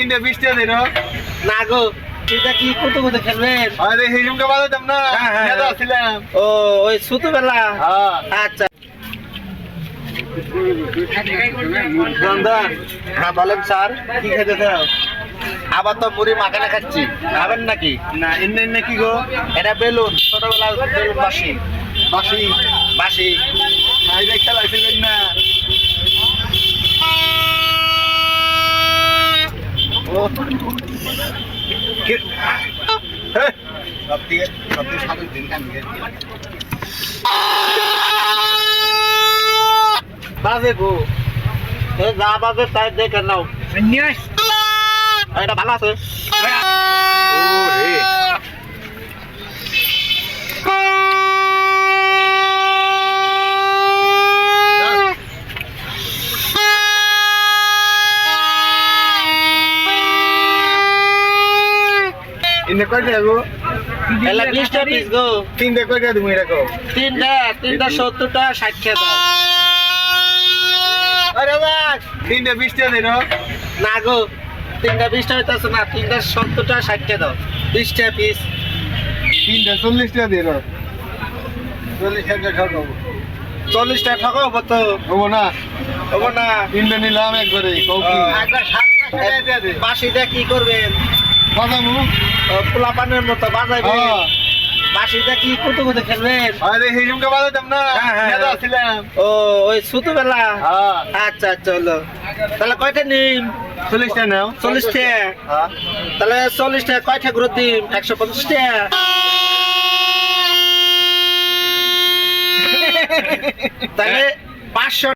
তিনটে 20 টাকা দিন না গো এটা কি কত কত খেলবেন? আরে হিজুমকে বাজাতাম না নেতা ছিলাম ও ওই ছোটবেলা। হ্যাঁ আচ্ছা রন্ধন। হ্যাঁ বলেন স্যার কি খেতে চাও? আবার তো মুড়ি মাখানা খাচ্ছি, খাবেন নাকি? না এনে এনে কি গো এটা বেলুন, ছোটবেলা বেলুন বাসি বাসি বাসি। আইরে খেলাইছিলেন না ও সব থেকে সামনে দিন কান বাজে গো যা বাজে তাই দেখে নাও। এটা ভালো আছে। ইনে কয়টা গো এলা 20 টা পিস গো। তিনটে কয়টা তুমি রাখো তিনটা 70 টা 60 টাকা দাও। আরে বাস তিনটে 20 টাকা দিন না গো তিনটা 20 টা হইতাছে না, তিনটা 70 টা 60 টাকা দাও। 20 টা পিস। তিনটে 40 টাকা দিন 40 টাকা খাবো 40 টাকা ঠকাবো তো? হবো না হবো না। তিনটে নিলাম একবারে কৌকি বাসিটা কি করবেন? বাজামু পোলাপানের মতো বাজাইবেন। বাসিটা কি কত কত খেলবেন? আরে হিজুমকে বাজাতাম না নেতা ছিলাম ও ওই ছোটবেলা। হ্যাঁ আচ্ছা আচ্ছা হলো। তাহলে কয়টা নিন? 40 টাকা নাও 40 টাকা। হ্যাঁ তাহলে 40 টাকা কয়টা করে দিন? 150 টাকা। তাহলে 500